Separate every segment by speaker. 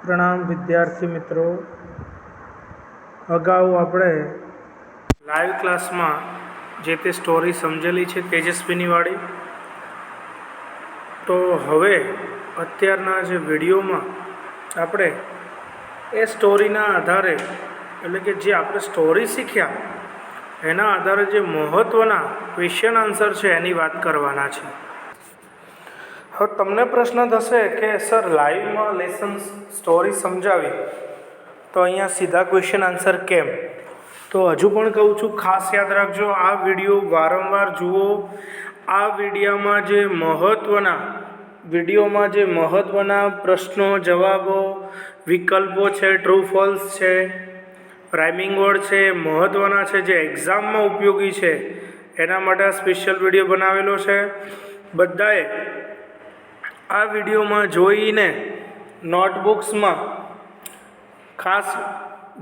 Speaker 1: પ્રણામ વિદ્યાર્થી મિત્રો। અગાઉ આપણે લાઈવ ક્લાસમાં જે તે સ્ટોરી સમજેલી છે તેજસ્વીનીવાળી, તો હવે અત્યારના જે વિડીયોમાં આપણે એ સ્ટોરીના આધારે, એટલે કે જે આપણે સ્ટોરી શીખ્યા એના આધારે જે મહત્ત્વના ક્વેશ્ચન આન્સર છે એની વાત કરવાના છે। હવે તમને પ્રશ્ન થશે કે સર લાઈવમાં લેસન સ્ટોરી સમજાવી તો અહીંયા સીધા ક્વેશ્ચન આન્સર કેમ? તો હજુ પણ કહું છું, ખાસ યાદ રાખજો, આ વિડીયો વારંવાર જુઓ। આ વિડીયોમાં જે મહત્ત્વના પ્રશ્નો, જવાબો, વિકલ્પો છે, ટ્રુ ફોલ્સ છે, રાઇમિંગ વર્ડ છે, મહત્ત્વના છે, જે એક્ઝામમાં ઉપયોગી છે, એના માટે આ સ્પેશિયલ વિડીયો બનાવેલો છે। બધાએ આ વિડીયોમાં જોઈને નોટબુક્સમાં ખાસ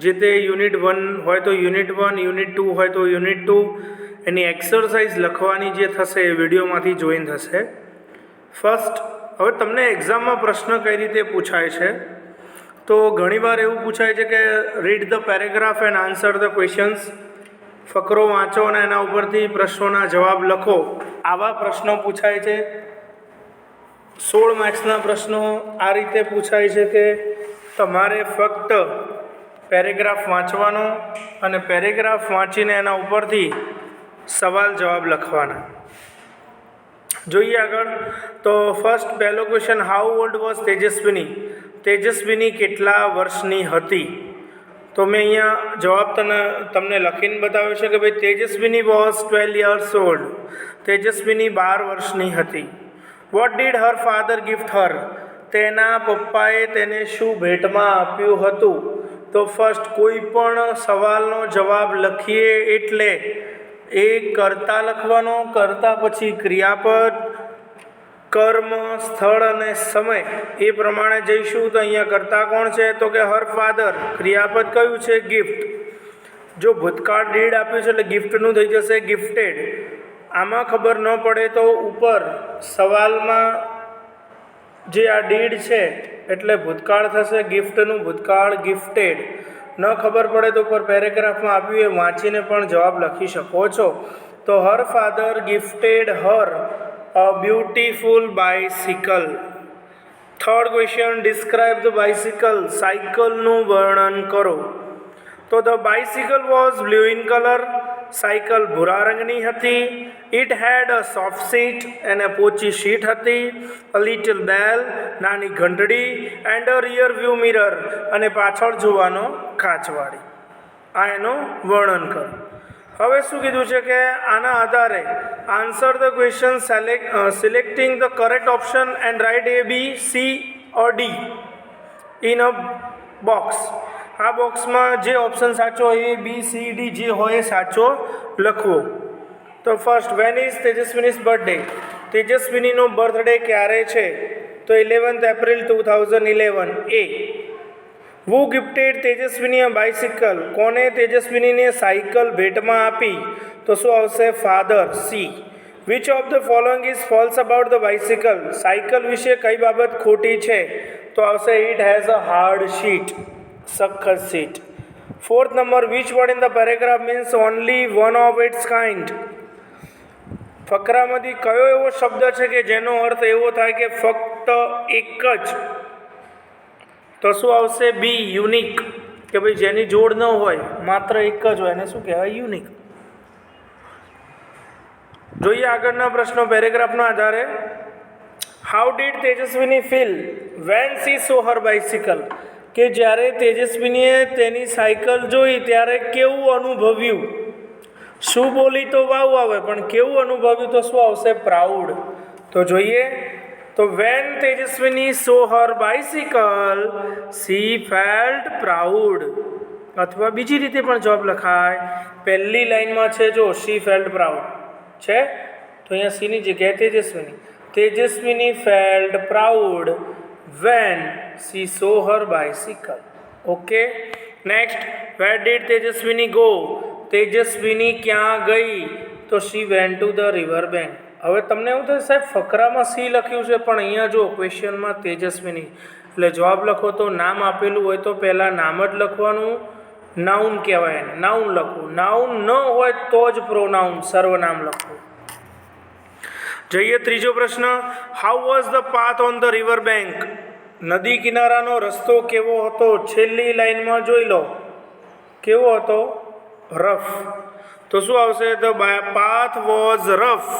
Speaker 1: જે તે યુનિટ 1 હોય તો યુનિટ 1, યુનિટ 2 હોય તો યુનિટ 2, એની એક્સરસાઇઝ લખવાની જે થશે એ વિડીયોમાંથી જોઈન થશે। ફર્સ્ટ, હવે તમને એક્ઝામમાં પ્રશ્ન કઈ રીતે પૂછાય છે? તો ઘણીવાર એવું પૂછાય છે કે read the paragraph and answer the questions, ફકરો વાંચો અને એના ઉપરથી પ્રશ્નોના જવાબ લખો, આવા પ્રશ્નો પૂછાય છે। 16 માર્ક્સના પ્રશ્નો આ રીતે પૂછાય છે કે તમારે ફક્ત પેરેગ્રાફ વાંચવાનો અને પેરેગ્રાફ વાંચીને એના ઉપરથી સવાલ જવાબ લખવાના। જોઈએ આગળ, તો ફર્સ્ટ પહેલો ક્વેશ્ચન, હાઉ ઓલ્ડ વોઝ તેજસ્વીની? તેજસ્વીની કેટલા વર્ષની હતી? તો મેં અહીંયા જવાબ તમને લખીને બતાવ્યો છે કે ભાઈ તેજસ્વીની વોઝ 12 years old. તેજસ્વીની 12 વર્ષની હતી। What did her father gift her? તેના પપ્પાએ તેને શું ભેટમાં આપ્યું હતું? તો ફર્સ્ટ, કોઈ પણ સવાલનો જવાબ લખીએ એટલે એ કર્તા લખવાનો, કર્તા પછી ક્રિયાપદ, કર્મ, સ્થળ અને સમય એ પ્રમાણે જઈશું। તો અહીંયા કર્તા કોણ છે? તો કે હર ફાધર, ક્રિયાપદ કયું છે? ગિફ્ટ। જો ભૂતકાળ ડીડ આપ્યું છે એટલે ગિફ્ટનું થઈ જશે ગિફ્ટેડ। આમાં ખબર ન પડે તો ઉપર સવાલમાં જે આ ડીડ છે એટલે ભૂતકાળ થશે, ગિફ્ટનું ભૂતકાળ ગિફ્ટેડ। ન ખબર પડે તો ઉપર પેરેગ્રાફમાં આપ્યું એ વાંચીને પણ જવાબ લખી શકો છો। તો her father gifted her a beautiful bicycle. Third question, describe the bicycle, સાયકલનું વર્ણન કરો। તો the bicycle was blue in colour, cycle ભૂરા રંગની હતી। It had a soft seat, એને પોચી સીટ હતી। અ લિટલ બેલ, નાની ઘંટડી। And a rear view mirror, અને પાછળ જોવાનો કાચવાળી। આ એનું વર્ણન કરો। હવે શું કીધું છે કે આના આધારે answer the question selecting the correct option and write A, B, C or D in a box. આ બોક્સમાં જે ઓપ્શન સાચો હોય A, B, C, D જે હોય એ સાચો લખવો। તો first, when is Tejaswini's birthday? તેજસ્વીનીનો બર્થડે ક્યારે છે? તો 11th April 2011 A. Who gifted Tejaswini a bicycle? કોને તેજસ્વીનીને સાયકલ ભેટમાં આપી? તો શું આવશે? Father, C. Which of the following is false about the bicycle? Cycle વિશે કઈ બાબત ખોટી છે? તો આવશે it has a hard seat, સખત seat. Fourth number, which word in the paragraph means only one of its kind? ફકરામાંથી કયો એવો શબ્દ છે કે જેનો અર્થ એવો થાય કે ફક્ત એક જ? તો શું આવશે? બી, યુનિક, કે ભાઈ જેની જોડ ન હોય, માત્ર એક જ હોય, એને શું કહેવાય? યુનિક। જોઈએ આગળના પ્રશ્નો પેરેગ્રાફના આધારે। How did Tejaswini feel when she saw her bicycle? કે જ્યારે તેજસ્વીનીએ તેની સાયકલ જોઈ ત્યારે કેવું અનુભવ્યું? શું બોલી તો વાવ આવે, પણ કેવું અનુભવ્યું? તો શું આવશે? પ્રાઉડ। તો જોઈએ, તો when Tejaswini so her bicycle C felt proud, અથવા બીજી રીતે પણ જવાબ લખાય। પહેલી લાઈનમાં છે જો સી ફેલ્ટ પ્રાઉડ છે, તો અહીંયા સીની જગ્યાએ Tejaswini, Tejaswini felt proud when she saw her bicycle. Okay, next, where did Tejaswini go? Tejaswini ક્યાં ગઈ? તો she went to the river bank. હવે તમને એવું થશે સાહેબ ફકરામાં સી લખ્યું છે પણ અહીંયા જો ક્વેશ્ચનમાં તેજસ્વીની, એટલે જવાબ લખો તો નામ આપેલું હોય તો પહેલાં નામ જ લખવાનું, નાઉન કહેવાય એને, નાઉન લખવું. નાઉન ન હોય તો જ પ્રોનાઉન સર્વનામ લખવું. જઈએ ત્રીજો પ્રશ્ન. How was the path on the river bank? નદી કિનારાનો રસ્તો કેવો હતો? છેલ્લી લાઈનમાં જોઈ લો, કેવો હતો? રફ. તો શું આવશે? The path was rough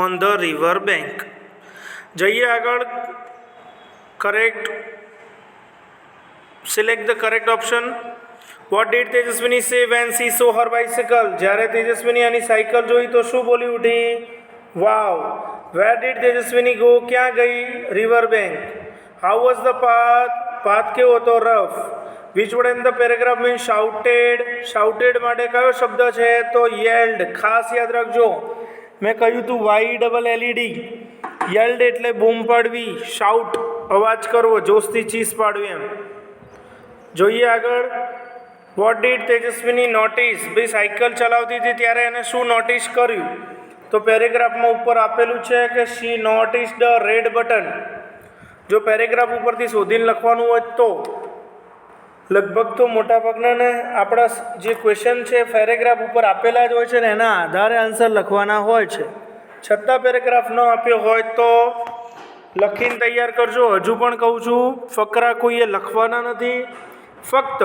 Speaker 1: on the river bank. જઈએ આગળ. Correct, select the correct option. What did Tejaswini say when she saw her bicycle? જ્યારે તેજસ્વીની આની સાયકલ જોઈ તો શું બોલી ઉઠી? Wow. Where did Tejaswini go? ક્યાં ગઈ? River bank. How was the path? Path કેવો હતો? Rough. Which word in the paragraph means shouted? Shouted માટે કયો શબ્દ છે? તો યેલ્ડ. ખાસ યાદ રાખજો, મેં કહ્યું હતું YELLED. યેલ્ડ એટલે બૂમ પાડવી, શાઉટ અવાજ કરવો, જોશથી ચીસ પાડવી એમ. જોઈએ આગળ. What did Tejaswini notice? ભાઈ સાયકલ ચલાવતી હતી ત્યારે એને શું નોટિસ કર્યું? તો પેરેગ્રાફમાં ઉપર આપેલું છે કે શી નોટિસ ધ રેડ બટન. જો પેરેગ્રાફ ઉપરથી શોધીને લખવાનું હોય તો લગભગ તો મોટાભાગનાને આપણા જે ક્વેશ્ચન છે પેરેગ્રાફ ઉપર આપેલા જ હોય છે ને એના આધારે આન્સર લખવાના હોય છે. છતાં પેરેગ્રાફ ન આપ્યો હોય તો લખીને તૈયાર કરજો. હજુ પણ કહું છું, ફકરા કોઈએ લખવાના નથી, ફક્ત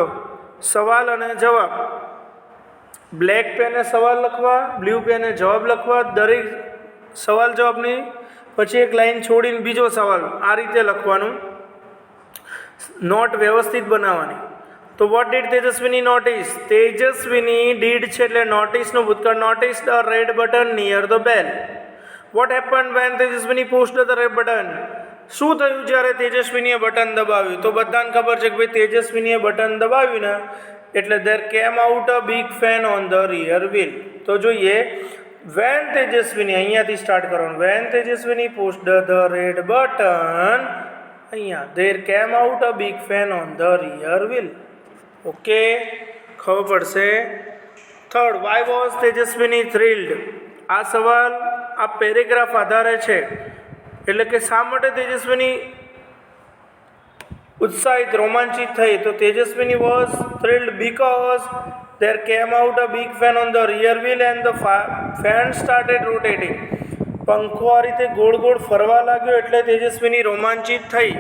Speaker 1: સવાલ અને જવાબ. બ્લેક પેને સવાલ લખવા, બ્લુ પેને જવાબ લખવા, દરેક સવાલ જવાબની પછી એક લાઈન છોડીને બીજો સવાલ, આ રીતે લખવાનું. નોટ વ્યવસ્થિત બનાવવાની. તો what did Tejaswini notice? Tejaswini did છે એટલે નોટિસનું ભૂતકાળ. Notice the red button near the bell. What happen when Tejaswini pushed the red button? શું થયું જ્યારે તેજસ્વીનીએ બટન દબાવ્યું? તો બધાને ખબર છે કે ભાઈ તેજસ્વીનીએ બટન દબાવ્યું ને એટલે there came out a big fan on the rear wheel. તો જોઈએ, વેન તેજસ્વીની, અહીંયાથી સ્ટાર્ટ કરવાનું. When Tejaswini pushed the red button, અહીંયા there came out a big fan on the rear wheel. Okay, ખબર પડશે. Third, why was Tejaswini thrilled? આ સવાલ આ પેરેગ્રાફ આધારે છે, એટલે કે શા માટે તેજસ્વીની ઉત્સાહિત, રોમાંચિત થઈ? તો Tejaswini was thrilled because there came out a big fan on the rear wheel and the fan started rotating. પંખો આ રીતે ગોળ ગોળ ફરવા લાગ્યો એટલે તેજસ્વીની રોમાંચિત થઈ.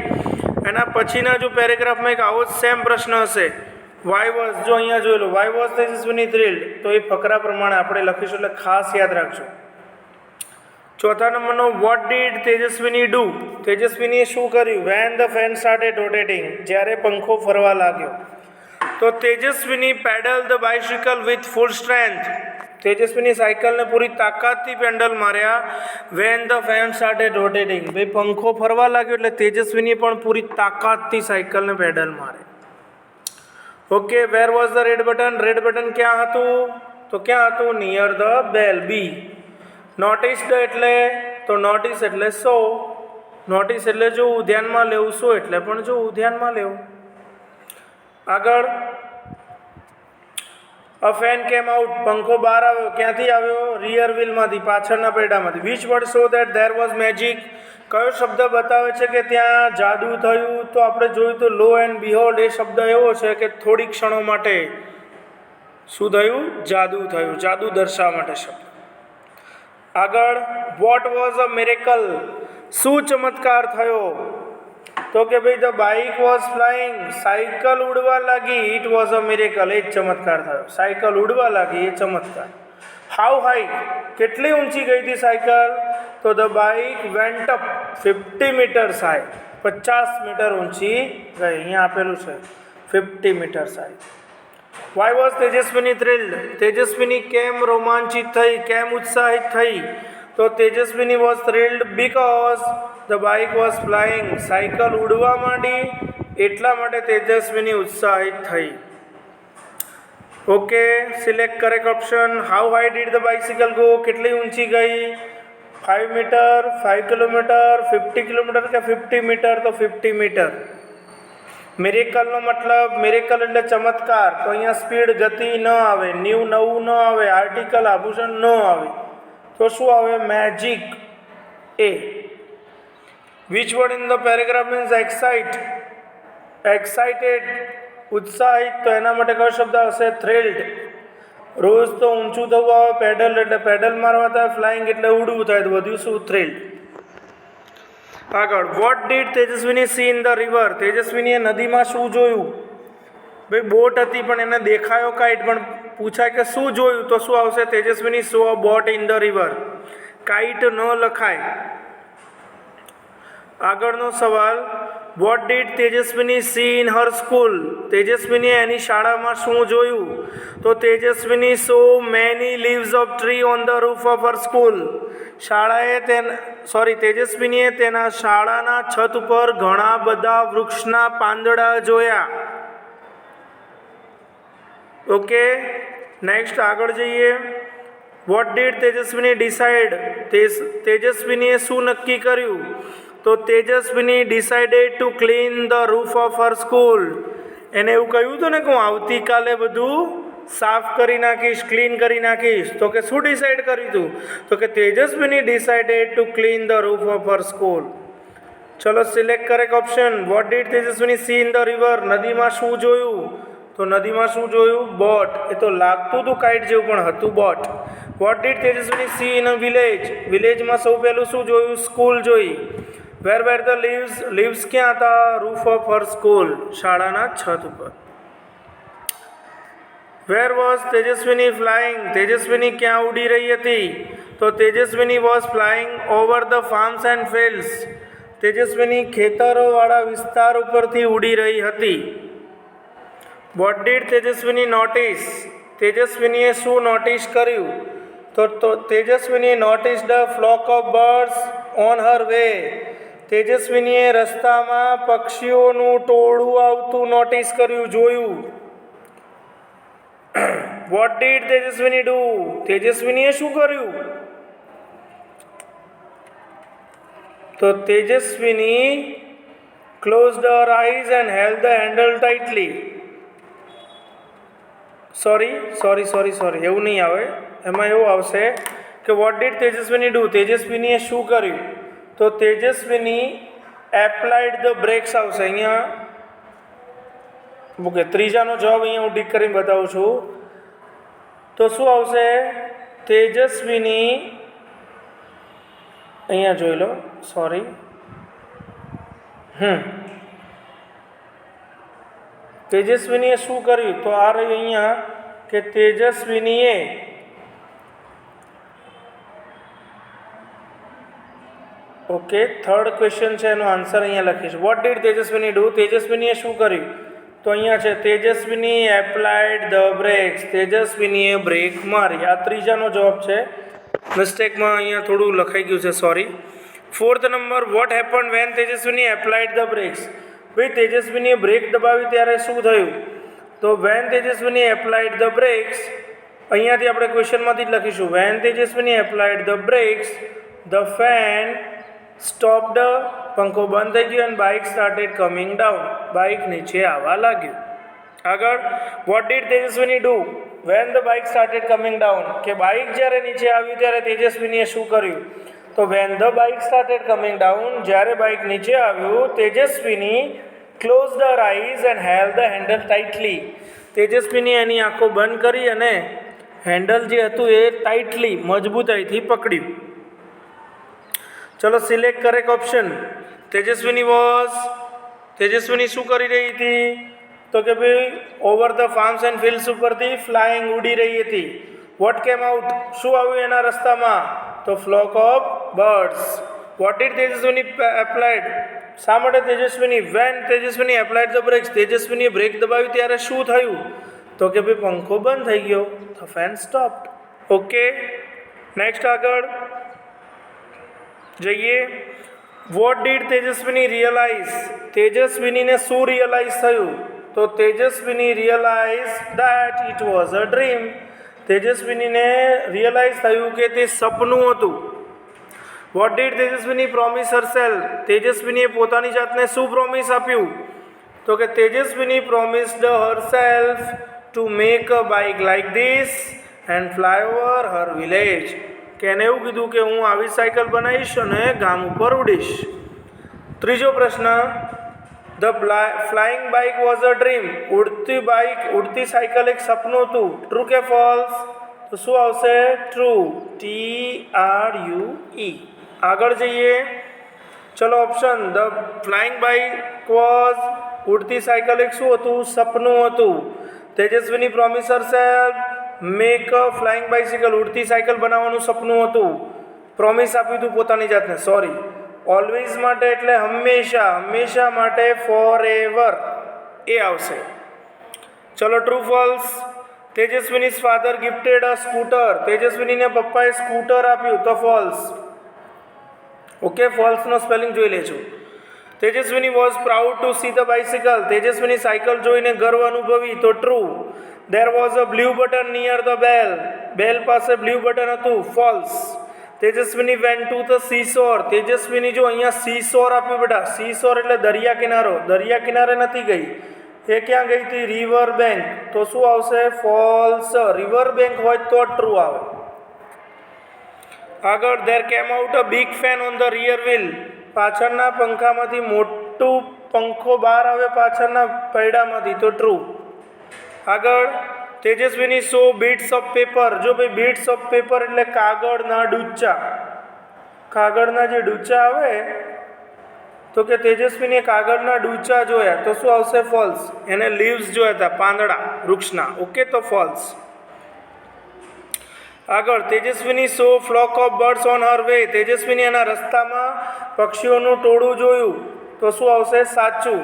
Speaker 1: એના પછીના જો પેરેગ્રાફમાં એક આવો જ સેમ પ્રશ્ન હશે. વાય વોઝ, જો અહીંયા જોઈ લો, વાય વોઝ તેજસ્વીની થ્રિલ્ડ, તો એ ફકરા પ્રમાણે આપણે લખીશું, એટલે ખાસ યાદ રાખજો. ચોથા નંબરનો, વોટ ડીડ તેજસ્વીની ડુ? તેજસ્વીનીએ શું કર્યું? When the fan started rotating, જ્યારે પંખો ફરવા લાગ્યો. તો Tejaswini pedal the bicycle with full strength. Tejaswini સાયકલને પૂરી તાકાતથી પેન્ડલ માર્યા. When the fan started rotating, ભાઈ પંખો ફરવા લાગ્યો એટલે તેજસ્વીની પણ પૂરી તાકાતથી સાયકલને પેડલ મારે. Okay, where was the red button? Red button ક્યાં હતું? તો ક્યાં હતું? Near the bell, B. Noticed એટલે, તો નોટિસ એટલે સો, નોટિસ એટલે જોવું, ધ્યાનમાં લેવું, સો એટલે પણ જોવું, ધ્યાનમાં લેવું. આગળ, અ ફેન કેમ આઉટ, પંખો બહાર આવ્યો. ક્યાંથી આવ્યો? રિયર વ્હીલમાંથી, પાછળના પૈડામાંથી. Which word show that there was magic? કયો શબ્દ બતાવે છે કે ત્યાં જાદુ થયું? તો આપણે જોયું તો લો એન્ડ બિહોલ્ડ, એ શબ્દ એવો છે કે થોડી ક્ષણો માટે શું થયું? જાદુ થયું, જાદુ દર્શાવવા માટે શબ્દ. આગળ, વોટ વોઝ અ મિરેકલ? શું ચમત્કાર થયો? તો કે ભાઈ the bike was flying, cycle ઉડવા લાગી. ઇટ વોઝ અ મિરેકલ, એ જ ચમત્કાર થયો. સાયકલ ઉડવા લાગી, એ ચમત્કાર. How high? કેટલી ઊંચી ગઈ હતી સાયકલ? તો the bike went up 50 meters high, 50 meter ઊંચી ગઈ. અહીંયા આપેલું છે 50 meters high. Why was Tejaswini thrilled? Tejaswini કેમ રોમાંચિત થઈ, કેમ ઉત્સાહિત થઈ? તો Tejaswini was thrilled because the bike was flying, cycle ઉડવા માંડી એટલા માટે તેજસ્વીની ઉત્સાહિત થઈ. Okay, select correct option. How high did the bicycle go? કેટલી ઊંચી ગઈ? 5 મીટર, 5 કિલોમીટર, 50 કિલોમીટર કે 50 મીટર? તો 50 મીટર. મિરેકલનો મતલબ, મિરેકલ એટલે ચમત્કાર, તો અહીંયા સ્પીડ, ગતિ ન આવે, ન્યૂ, નવું ન આવે, આર્ટિકલ, આભૂષણ ન આવે, તો શું આવે? Magic, A. Which word in the paragraph means excite? Excited उत्साहित तो एना माटे कयो शब्द आवशे थ्रिल्ड। रोज तो ऊंचू थवुं आवे पेडल एटले पेडल मारवा थाय, फ्लाइंग एटले उड़वुं थाय तो वध्युं शुं थ्रिल्ड। આગળ what did Tejaswini see in the river, તેજસ્વીનીએ નદીમાં શું જોયું? ભાઈ બોટ હતી પણ એને દેખાયો કાઇટ, પણ પૂછાય કે શું જોયું તો શું આવશે? Tejaswini saw a boat in the river, kite ન લખાય। આગળનો સવાલ what did Tejaswini see in her school, તેજસ્વીનીએ એની શાળામાં શું જોયું? તો Tejaswini saw many leaves of tree on the roof of her school, તેજસ્વીનીએ તેના શાળાના છત ઉપર ઘણા બધા વૃક્ષના પાંદડા જોયા। ઓકે, નેક્સ્ટ આગળ જઈએ। વોટ ડીડ તેજસ્વીની ડિસાઇડ, તેજસ્વીનીએ શું નક્કી કર્યું? તો Tejaswini decided to clean the roof of her school, એને એવું કહ્યું હતું ને કે હું આવતીકાલે બધું સાફ કરી નાખીશ, ક્લીન કરી નાખીશ, તો કે શું ડિસાઇડ કર્યું હતું? તો કે Tejaswini decided to clean the roof of her school. ચલો select correct option. What did Tejaswini see in the river, નદીમાં શું જોયું? તો નદીમાં શું જોયું? બોટ, એ તો લાગતું હતું કાઇટ જેવું પણ હતું boat. What did Tejaswini see in a village, વિલેજમાં સૌ પહેલું શું જોયું? સ્કૂલ જોઈ। Where were the leaves, leaves ક્યાં હતા? રૂફ ઓફ હર સ્કૂલ, શાળાના છત ઉપર। વેર વોઝ તેજસ્વીની ફ્લાઇંગ, તેજસ્વીની ક્યાં ઉડી રહી હતી? તો Tejaswini was flying over the farms and fields, Tejaswini ખેતરોવાળા વિસ્તાર ઉપરથી ઉડી રહી હતી। વોટ ડીડ તેજસ્વીની નોટિસ, તેજસ્વીનીએ શું નોટિસ કર્યું? તો તેજસ્વીનીએ notice the flock of birds on her way, તેજસ્વીનીએ રસ્તામાં પક્ષીઓનું ટોળું આવતું નોટિસ કર્યું, જોયું। વોટ ડીડ તેજસ્વીની ડુ, તેજસ્વીનીએ શું કર્યું? તો Tejaswini closed her eyes and held the handle tightly, sorry એવું નહીં આવે, એમાં એવું આવશે કે વોટ ડીડ તેજસ્વીની ડુ, તેજસ્વીનીએ શું કર્યું? તો તેજસ્વીની એપ્લાઇડ ધ બ્રેક્સ આવશે અહીંયા। ઓકે, ત્રીજાનો જવાબ અહીંયા હું ટીક કરીને બતાવું છું। તો શું આવશે? તેજસ્વીની, અહીંયા જોઈ લો, સોરી, તેજસ્વીનીએ શું કર્યું? તો આ રહ્યું અહીંયા કે તેજસ્વીનીએ ઓકે, થર્ડ ક્વેશ્ચન છે, એનો આન્સર અહીંયા લખીશ। વોટ ડીડ તેજસ્વીની ડુ, તેજસ્વીનીએ શું કર્યું? તો અહીંયા છે તેજસ્વીની એપ્લાઇડ ધ બ્રેક્સ, તેજસ્વીનીએ બ્રેક મારી। આ ત્રીજાનો જવાબ છે, મિસ્ટેકમાં અહીંયા થોડું લખાઈ ગયું છે, sorry. Fourth number, what happen when Tejaswini applied the brakes, ભાઈ તેજસ્વીનીએ બ્રેક દબાવી ત્યારે શું થયું? તો when Tejaswini applied the brakes, અહીંયાથી આપણે ક્વેશ્ચનમાંથી જ લખીશું, when Tejaswini applied the brakes the fan stopped, પંખો બંધ થઈ ગયો, અને bike started coming down, bike નીચે આવવા લાગ્યું। આગળ, what did Tejaswini do when the bike started coming down, કે બાઇક જ્યારે નીચે આવ્યું ત્યારે તેજસ્વીનીએ શું કર્યું? તો when the bike started coming down, જ્યારે બાઇક નીચે આવ્યું, Tejaswini closed her eyes and held the handle tightly, તેજસ્વીનીએ એની આંખો બંધ કરી અને હેન્ડલ જે હતું એ ટાઇટલી, મજબૂતાઈથી પકડ્યું। ચલો સિલેક્ટ કરેક્ટ ઓપ્શન। તેજસ્વીની શું કરી રહી હતી? તો કે ભાઈ over the farms and fields ઉપરથી ફ્લાઇંગ ઉડી રહી હતી। વોટ કેમ આઉટ, શું આવ્યું એના રસ્તામાં? તો flock of birds. What did Tejaswini applied, શા માટે Tejaswini when Tejaswini applied the brakes, તેજસ્વીનીએ બ્રેક દબાવ્યું ત્યારે શું થયું? તો કે ભાઈ પંખો બંધ થઈ ગયો, the fan stopped. Okay, next આગળ જઈએ। વોટ ડીડ તેજસ્વીની રિયલાઇઝ, તેજસ્વીનીને શું રિયલાઇઝ થયું? તો Tejaswini realise that it was a dream, તેજસ્વીનીને રિયલાઇઝ થયું કે તે સપનું હતું। What did Tejaswini promise herself, તેજસ્વીનીએ પોતાની જાતને શું પ્રોમિસ આપ્યું? તો કે Tejaswini promised herself to make a bike like this and fly over her village, કે એને એવું કીધું કે હું આવી સાયકલ બનાવીશ અને ગામ ઉપર ઉડીશ। ત્રીજો પ્રશ્ન, the flying bike was a dream. ઉડતી સાયકલ એક સપનું હતું. ટ્રુ કે ફોલ્સ? તો શું આવશે? ટ્રુ. TRUE. આગળ જઈએ. ચલો option. The flying bike was, ઉડતી સાયકલ એક શું હતું? સપનું હતું. Tejaswini promise herself make a flying bicycle, ઉડતી સાયકલ બનાવવાનું સપનું હતું. પ્રોમિસ આપ્યું હતું પોતાની જાતને. સોરી. ઓલવેઝ માટે એટલે હંમેશા, હંમેશા માટે ફોર એવર એ આવશે. ચલો true false. Tejaswini's father gifted a scooter, તેજસ્વીનીને પપ્પાએ સ્કૂટર આપ્યું. તો ફોલ્સ. ઓકે, ફોલ્સનો સ્પેલિંગ જોઈ લેજો. Tejaswini was proud to see the bicycle, Tejaswini cycle જોઈને ગર્વ અનુભવી. તો true. There was a blue button near the bell, bell પાસે બ્લુ બટન હતું. False. Tejaswini went to the seesaw, Tejaswini જો અહીંયા સીસોર આપ્યું બેટા. સીસોર એટલે દરિયા કિનારો, દરિયા કિનારે નથી ગઈ. એ ક્યાં ગઈ હતી? River bank. તો શું આવશે? ફોલ્સ. રિવર બેંક હોય તો ટ્રુ આવે. આગળ. There came out a big fan on the rear wheel, પાછળના પંખામાંથી મોટું પંખો બહાર આવે પાછળના પૈડામાંથી. તો ટ્રુ. આગળ. તેજસ્વીની સો બીટ્સ ઓફ પેપર, જો ભાઈ બીટ્સ ઓફ પેપર એટલે કાગળના ડૂચા, કાગળના જે ડૂચા આવે તો કે તેજસ્વીને કાગળના ડૂચા જોયા. તો શું આવશે? ફોલ્સ. એને લીવ્સ જોયા હતા, પાંદડા વૃક્ષના. ઓકે, તો ફોલ્સ. આગળ. Tejaswini saw flock of birds on her way, Tejaswini એના રસ્તામાં પક્ષીઓનું ટોળું જોયું. તો શું આવશે? સાચું.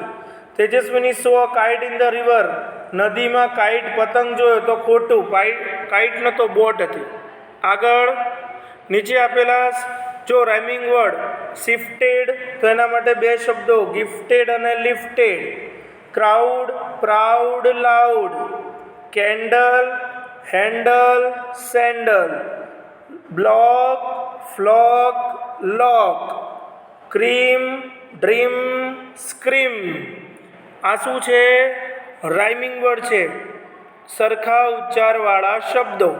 Speaker 1: Tejaswini saw a kite in the river, નદીમાં કાઇટ પતંગ જોયો. તો ખોટું. કાઇટ ન તો બોટ હતી. આગળ. નીચે આપેલા જો રાઇમિંગ વર્ડ શિફ્ટેડ, તો એના માટે બે શબ્દો ગિફ્ટેડ અને lifted. Crowd, proud, loud. Candle, handle, sandal. Block, flock, lock. Cream, dream, scream. આ શું છે? રાઇમિંગ વર્ડ છે, સરખા ઉચ્ચારવાળા શબ્દો.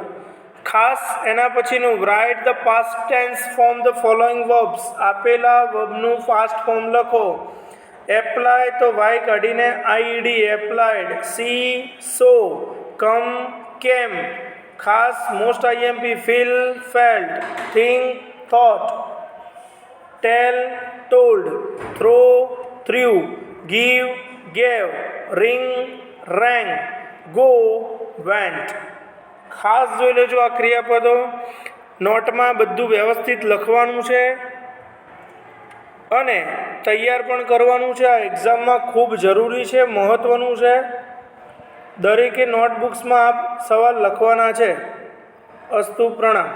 Speaker 1: ખાસ એના પછીનું write the past tense form the following verbs, આપેલા વર્બનું ફાસ્ટ ફોર્મ લખો. એપ્લાય તો વાય કાઢીને I D, applied. See, saw. Come, came. ખાસ most IMP feel, felt. Think, thought. Tell, told. Throw, threw. Give, gave. Ring, rang. Go, went. ખાસ જોઈ લેજો આ ક્રિયાપદો. નોટમાં બધું વ્યવસ્થિત લખવાનું છે અને તૈયાર પણ કરવાનું છે. આ એક્ઝામમાં ખૂબ જરૂરી છે, મહત્ત્વનું છે. દરેકે નોટબુક્સમાં આપ સવાલ લખવાના છે. અસ્તુ, પ્રણામ.